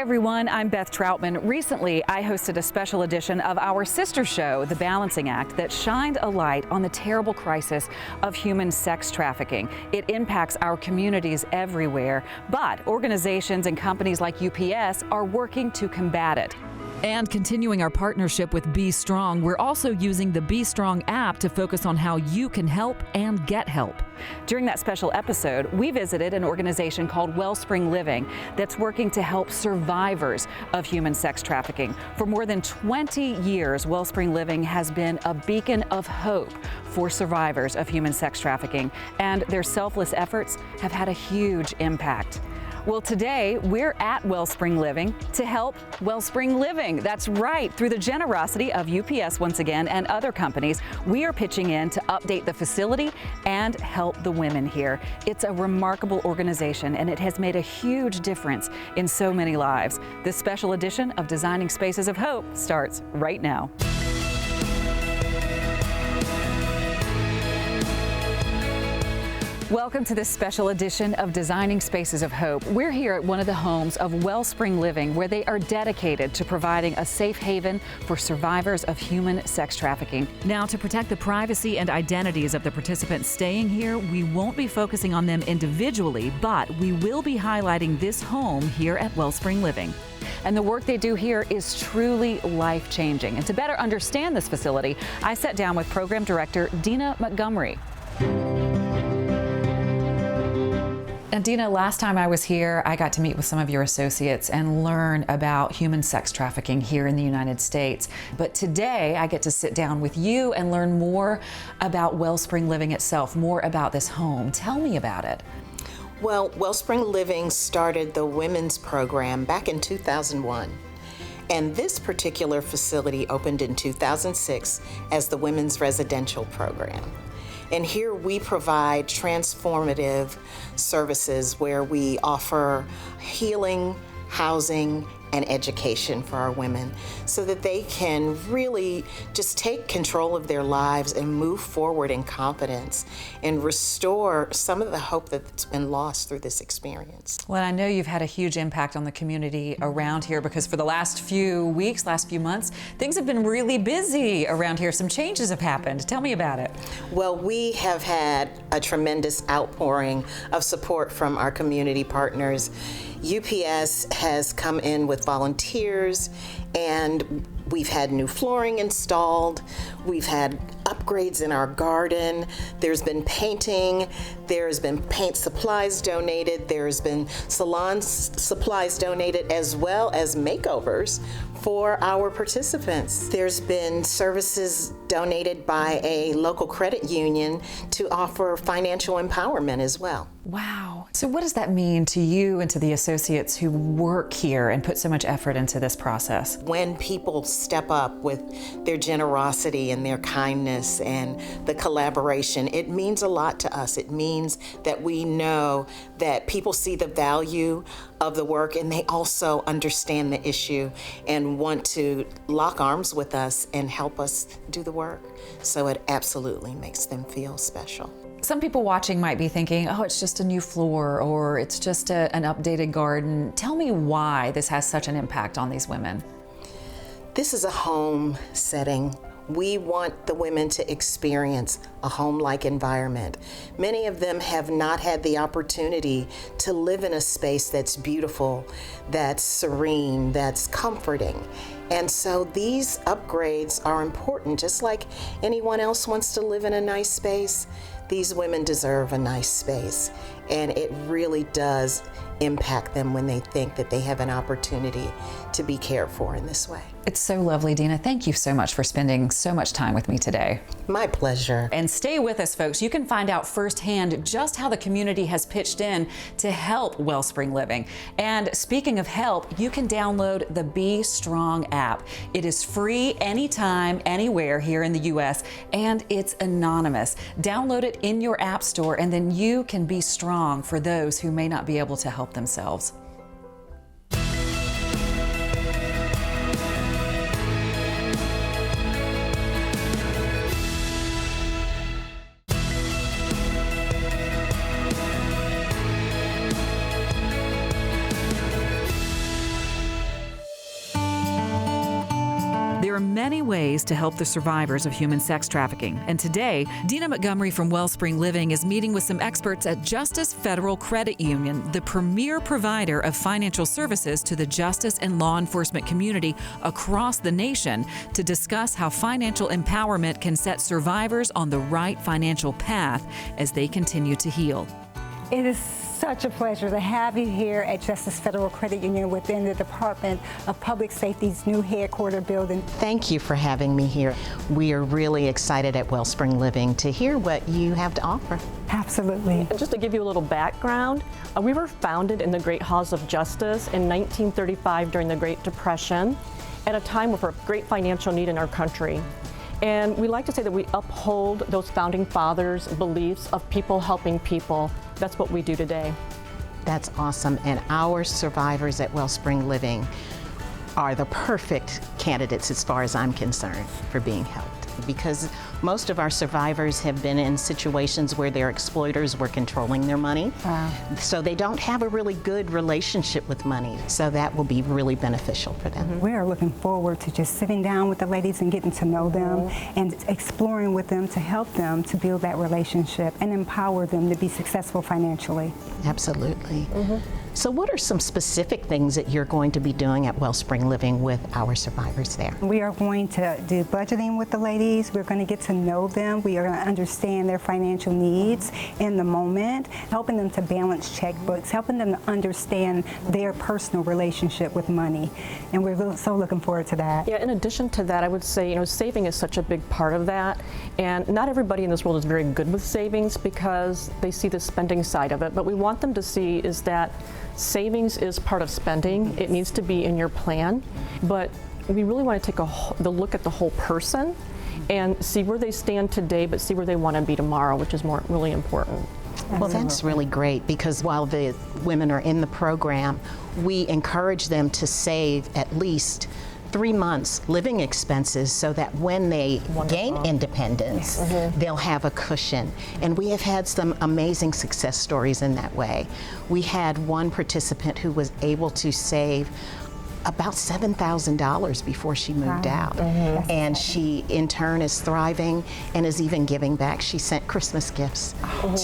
everyone, I'm Beth Troutman. Recently, I hosted a special edition of our sister show, The Balancing Act, that shined a light on the terrible crisis of human sex trafficking. It impacts our communities everywhere, but organizations and companies like UPS are working to combat it. And continuing our partnership with Be Strong, we're also using the Be Strong app to focus on how you can help and get help. During that special episode, we visited an organization called Wellspring that's working to help survivors of human sex trafficking. For more than 20 years, Wellspring Living has been a beacon of hope for survivors of human sex trafficking, and their selfless efforts have had a huge impact. Well, today we're at Wellspring Living to help Wellspring Living. That's right. Through the generosity of UPS once again and other companies, we are pitching in to update the facility and help the women here. It's a remarkable organization and it has made a huge difference in so many lives. This special edition of Designing Spaces of Hope starts right now. Welcome to this special edition of Designing Spaces of Hope. We're here at one of the homes of Wellspring Living, where they are dedicated to providing a safe haven for survivors of human sex trafficking. Now, to protect the privacy and identities of the participants staying here, we won't be focusing on them individually, but we will be highlighting this home here at Wellspring Living. And the work they do here is truly life-changing. And to better understand this facility, I sat down with Program Director Dina Montgomery. And Dina, last time I was here, I got to meet with some of your associates and learn about human sex trafficking here in the United States. But today, I get to sit down with you and learn more about Wellspring Living itself, more about this home. Tell me about it. Well, Wellspring Living started the women's program back in 2001. And this particular facility opened in 2006 as the women's residential program. And here we provide transformative services where we offer healing, housing, and education for our women so that they can really just take control of their lives and move forward in confidence and restore some of the hope that's been lost through this experience. Well, I know you've had a huge impact on the community around here because for the last few weeks, last few months, things have been really busy around here. Some changes have happened. Tell me about it. Well, we have had a tremendous outpouring of support from our community partners. UPS has come in with volunteers, and we've had new flooring installed. We've had upgrades in our garden. There's been painting. There's been paint supplies donated. There's been salon supplies donated, as well as makeovers for our participants. There's been services donated by a local credit union to offer financial empowerment as well. Wow. So what does that mean to you and to the associates who work here and put so much effort into this process? When people step up with their generosity and their kindness and the collaboration, it means a lot to us. It means that we know that people see the value of the work and they also understand the issue and want to lock arms with us and help us do the work. So it absolutely makes them feel special. Some people watching might be thinking, oh, it's just a new floor or it's just an updated garden. Tell me why this has such an impact on these women. This is a home setting. We want the women to experience a home-like environment. Many of them have not had the opportunity to live in a space that's beautiful, that's serene, that's comforting. And so these upgrades are important. Just like anyone else wants to live in a nice space, these women deserve a nice space. And it really does impact them when they think that they have an opportunity to be cared for in this way. It's so lovely, Dina. Thank you so much for spending so much time with me today. My pleasure. And stay with us, folks. You can find out firsthand just how the community has pitched in to help Wellspring Living. And speaking of help, you can download the Be Strong app. It is free anytime, anywhere here in the U.S., and it's anonymous. Download it in your app store, and then you can be strong for those who may not be able to help themselves. many ways to help the survivors of human sex trafficking. And today, Dina Montgomery from Wellspring Living is meeting with some experts at Justice Federal Credit Union, the premier provider of financial services to the justice and law enforcement community across the nation, to discuss how financial empowerment can set survivors on the right financial path as they continue to heal. It is such a pleasure to have you here at Justice Federal Credit Union within the Department of Public Safety's new headquarters building. Thank you for having me here. We are really excited at Wellspring Living to hear what you have to offer. Absolutely. Just to give you a little background, we were founded in the Great Halls of Justice in 1935 during the Great Depression, at a time of a great financial need in our country. And we like to say that we uphold those founding fathers' beliefs of people helping people. That's what we do today. That's awesome. And our survivors at Wellspring Living are the perfect candidates, as far as I'm concerned, for being helped. Because most of our survivors have been in situations where their exploiters were controlling their money. Wow. So they don't have a really good relationship with money. So that will be really beneficial for them. We are looking forward to just sitting down with the ladies and getting to know them and exploring with them to help them to build that relationship and empower them to be successful financially. Absolutely. So what are some specific things that you're going to be doing at Wellspring Living with our survivors there? We are going to do budgeting with the ladies. We're going to get to know them. We are going to understand their financial needs in the moment, helping them to balance checkbooks, helping them to understand their personal relationship with money. And we're so looking forward to that. Yeah, in addition to that, I would say, saving is such a big part of that. And not everybody in this world is very good with savings because they see the spending side of it. But we want them to see is that savings is part of spending. It needs to be in your plan, but we really want to take the look at the whole person and see where they stand today, but see where they want to be tomorrow, which is really important. Well, that's really great, because while the women are in the program, we encourage them to save at least 3 months living expenses so that when they gain independence, they'll have a cushion. And we have had some amazing success stories in that way. We had one participant who was able to save about $7,000 before she moved out. And she, in turn, is thriving and is even giving back. She sent Christmas gifts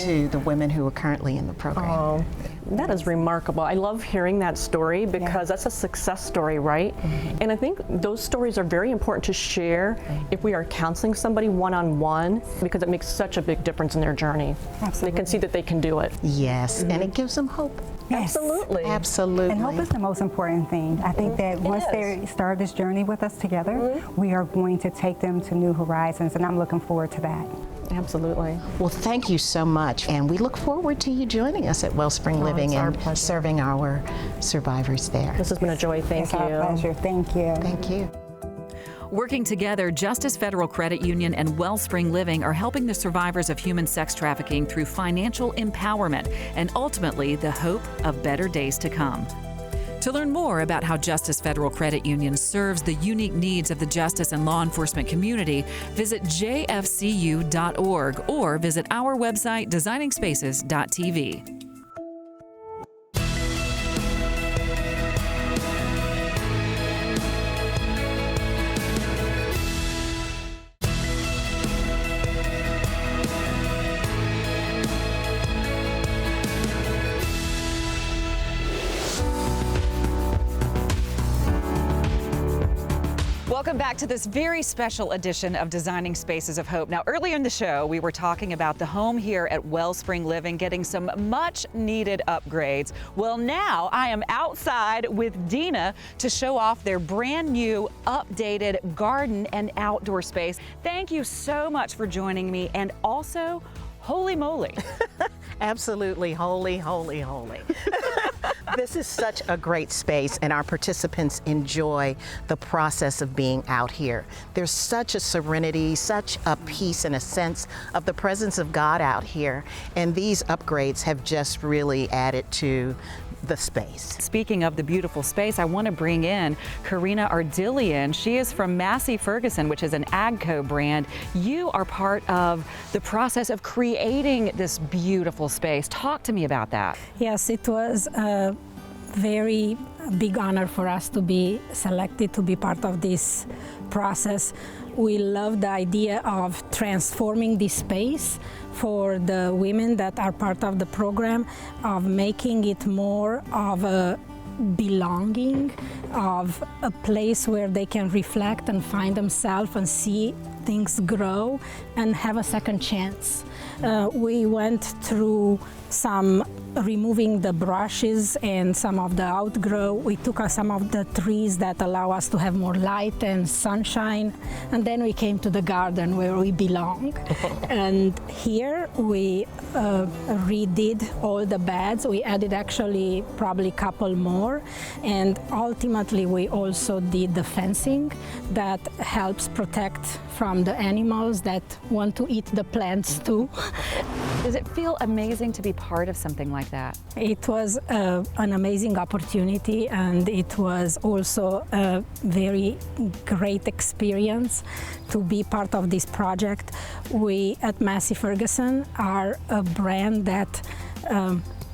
to the women who are currently in the program. That is remarkable. I love hearing that story because that's a success story, right? And I think those stories are very important to share if we are counseling somebody one-on-one, because it makes such a big difference in their journey. Absolutely. They can see that they can do it. Yes, and it gives them hope. Yes. Absolutely. Absolutely. And hope is the most important thing. I think that once they start this journey with us together, we are going to take them to new horizons, and I'm looking forward to that. Absolutely. Well, thank you so much, and we look forward to you joining us at Wellspring Living and serving our survivors there. This has been a joy. Thank It's you. our pleasure. Thank you. Thank you. Working together, Justice Federal Credit Union and Wellspring Living are helping the survivors of human sex trafficking through financial empowerment and ultimately the hope of better days to come. To learn more about how Justice Federal Credit Union serves the unique needs of the justice and law enforcement community, visit jfcu.org or visit our website, designingspaces.tv. Welcome back to this very special edition of Designing Spaces of Hope. Now, earlier in the show, we were talking about the home here at Wellspring Living getting some much needed upgrades. Well, now I am outside with Dina to show off their brand new updated garden and outdoor space. Thank you so much for joining me, and also, holy moly. Absolutely, holy, holy, holy. This is such a great space, and our participants enjoy the process of being out here. There's such a serenity, such a peace, and a sense of the presence of God out here, and these upgrades have just really added to the space. Speaking of the beautiful space, I want to bring in Karina Ardillian. She is from Massey Ferguson, which is an AGCO brand. You are part of the process of creating this beautiful space. Talk to me about that. Yes, it was a very big honor for us to be selected to be part of this process. We love the idea of transforming this space for the women that are part of the program, of making it more of a belonging, of a place where they can reflect and find themselves and see things grow and have a second chance. We went through some removing the brushes and some of the outgrow. We took out some of the trees that allow us to have more light and sunshine. And then we came to the garden where we belong. And here we redid all the beds. We added actually probably a couple more. And ultimately we also did the fencing that helps protect from the animals that want to eat the plants too. Does it feel amazing to be part of something like that? It was an amazing opportunity, and it was also a very great experience to be part of this project. We at Massey Ferguson are a brand that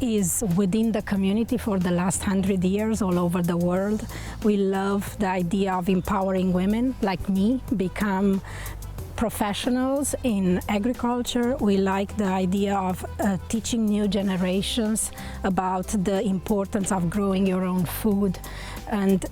is within the community for the last 100 years all over the world. We love the idea of empowering women like me become professionals in agriculture. We like the idea of teaching new generations about the importance of growing your own food and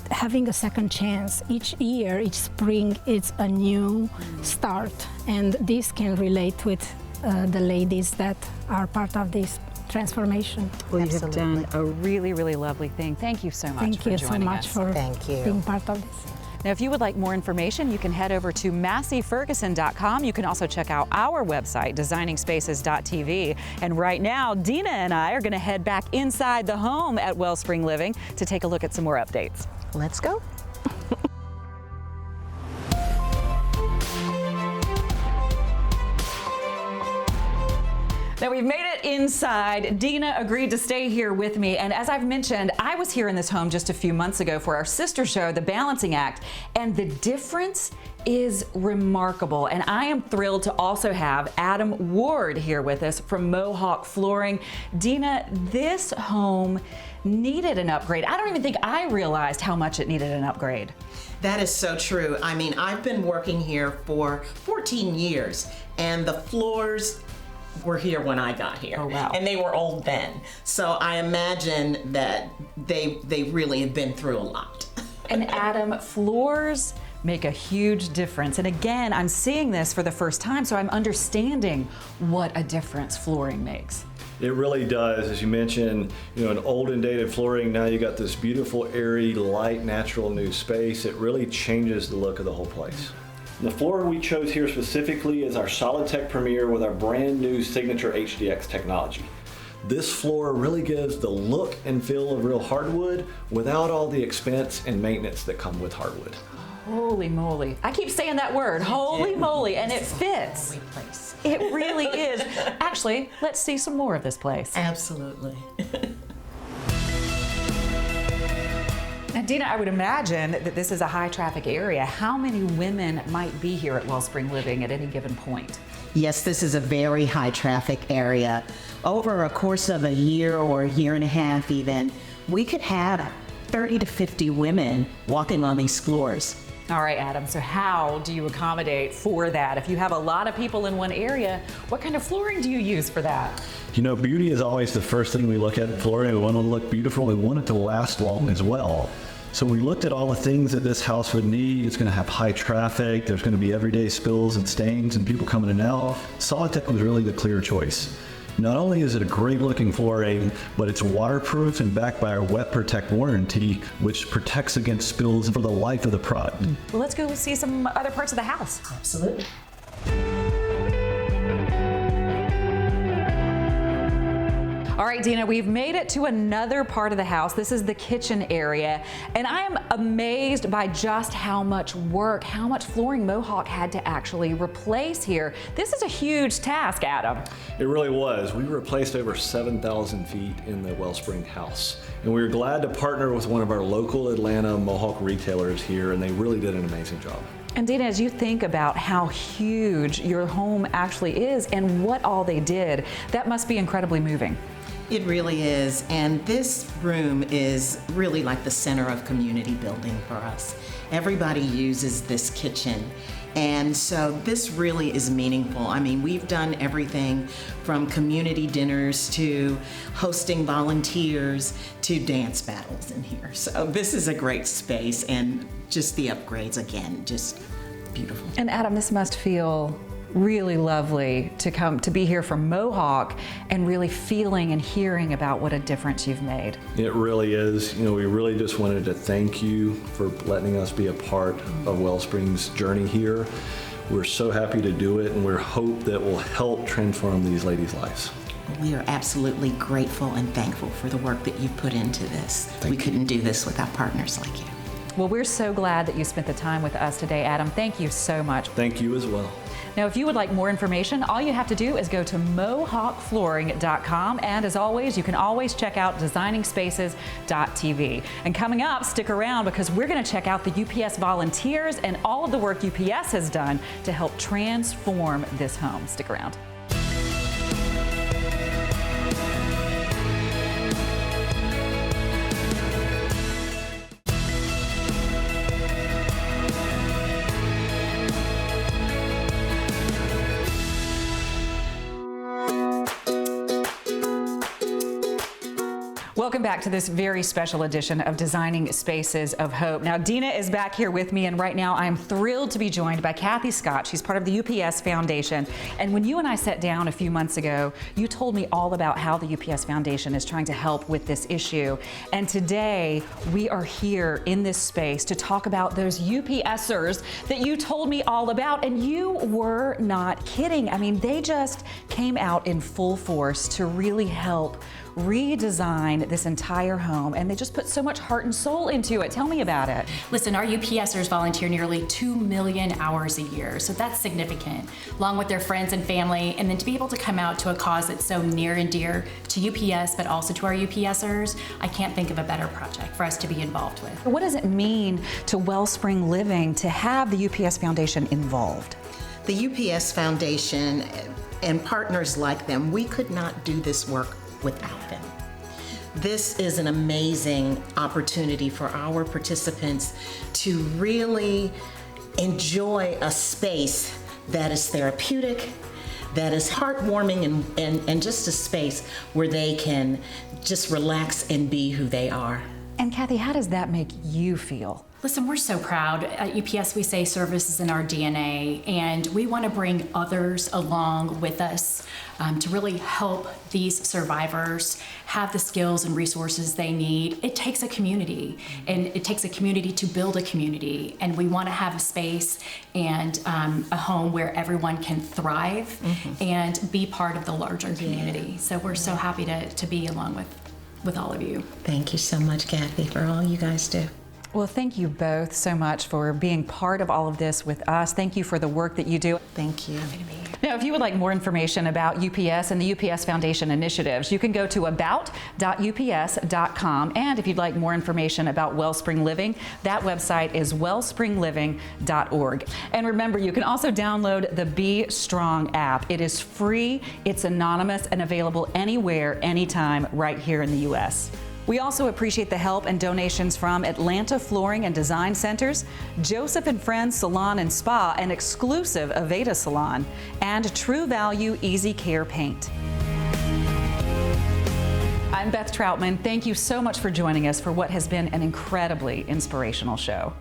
having a second chance. Each year, each spring, it's a new start. And this can relate with the ladies that are part of this transformation. Well, you have done a really, really lovely thing. Thank you so much Thank for you joining so much us. for Thank you. being part of this. Now, if you would like more information, you can head over to masseyferguson.com. You can also check out our website, designingspaces.tv. And right now, Dina and I are going to head back inside the home at Wellspring Living to take a look at some more updates. Let's go. Now we've made it inside. Dina agreed to stay here with me, and as I've mentioned, I was here in this home just a few months ago for our sister show, The Balancing Act, and the difference is remarkable. And I am thrilled to also have Adam Ward here with us from Mohawk Flooring. Dina, this home needed an upgrade. I don't even think I realized how much it needed an upgrade. That is so true. I mean, I've been working here for 14 years, and the floors were here when I got here. Oh, wow. And they were old then. So I imagine that they really have been through a lot. And Adam, floors make a huge difference. And again, I'm seeing this for the first time, so I'm understanding what a difference flooring makes. It really does. As you mentioned, an old and dated flooring, now you got this beautiful, airy, light, natural new space. It really changes the look of the whole place. The floor we chose here specifically is our SolidTech Premier with our brand new signature HDX technology. This floor really gives the look and feel of real hardwood without all the expense and maintenance that come with hardwood. Holy moly. I keep saying that word, holy moly, and it fits. Holy place. It really is. Actually, let's see some more of this place. Absolutely. Now, Dina, I would imagine that this is a high traffic area. How many women might be here at Wellspring Living at any given point? Yes, this is a very high traffic area. Over a course of a year or a year and a half even, we could have 30 to 50 women walking on these floors. All right, Adam, so how do you accommodate for that? If you have a lot of people in one area, what kind of flooring do you use for that? Beauty is always the first thing we look at in flooring. We want it to look beautiful. We want it to last long as well. So we looked at all the things that this house would need. It's going to have high traffic. There's going to be everyday spills and stains and people coming in and out. SolidTech was really the clear choice. Not only is it a great looking flooring, but it's waterproof and backed by our Wet Protect warranty, which protects against spills for the life of the product. Well, let's go see some other parts of the house. Absolutely. All right, Dina, we've made it to another part of the house. This is the kitchen area, and I am amazed by just how much work, how much flooring Mohawk had to actually replace here. This is a huge task, Adam. It really was. We replaced over 7,000 feet in the Wellspring house. And we were glad to partner with one of our local Atlanta Mohawk retailers here, and they really did an amazing job. And Dina, as you think about how huge your home actually is and what all they did, that must be incredibly moving. It really is. And this room is really like the center of community building for us. Everybody uses this kitchen. And so this really is meaningful. I mean, we've done everything from community dinners to hosting volunteers to dance battles in here. So this is a great space, and just the upgrades, again, just beautiful. And Adam, this must feel really lovely to come to be here from Mohawk and really feeling and hearing about what a difference you've made. It really is. You know, we really just wanted to thank you for letting us be a part of Wellspring's journey here. We're so happy to do it, and we hope that will help transform these ladies' lives. We are absolutely grateful and thankful for the work that you put into this. We couldn't do this without partners like you. Well, we're so glad that you spent the time with us today, Adam. Thank you so much. Thank you as well. Now, if you would like more information, all you have to do is go to mohawkflooring.com. And as always, you can always check out designingspaces.tv. And coming up, stick around because we're going to check out the UPS volunteers and all of the work UPS has done to help transform this home. Stick around. Welcome back to this very special edition of Designing Spaces of Hope. Now, Dina is back here with me, and right now I'm thrilled to be joined by Kathy Scott. She's part of the UPS Foundation. And when you and I sat down a few months ago, you told me all about how the UPS Foundation is trying to help with this issue. And today, we are here in this space to talk about those UPSers that you told me all about, and you were not kidding. I mean, they just came out in full force to really help redesign this entire home, and they just put so much heart and soul into it. Tell me about it. Listen, our UPSers volunteer nearly 2 million hours a year, so that's significant, along with their friends and family, and then to be able to come out to a cause that's so near and dear to UPS, but also to our UPSers, I can't think of a better project for us to be involved with. What does it mean to Wellspring Living to have the UPS Foundation involved? The UPS Foundation and partners like them, we could not do this work without them. This is an amazing opportunity for our participants to really enjoy a space that is therapeutic, that is heartwarming, and just a space where they can just relax and be who they are. And Kathy, how does that make you feel? Listen, we're so proud. At UPS, we say service is in our DNA, and we want to bring others along with us to really help these survivors have the skills and resources they need. It takes a community, and it takes a community to build a community, and we want to have a space and a home where everyone can thrive and be part of the larger community. So we're so happy to be along with all of you. Thank you so much, Kathy, for all you guys do. Well, thank you both so much for being part of all of this with us. Thank you for the work that you do. Thank you. Now, if you would like more information about UPS and the UPS Foundation initiatives, you can go to about.ups.com. And if you'd like more information about Wellspring Living, that website is wellspringliving.org. And remember, you can also download the Be Strong app. It is free, it's anonymous, and available anywhere, anytime, right here in the U.S. We also appreciate the help and donations from Atlanta Flooring and Design Centers, Joseph and Friends Salon and Spa, an exclusive Aveda salon, and True Value Easy Care Paint. I'm Beth Troutman. Thank you so much for joining us for what has been an incredibly inspirational show.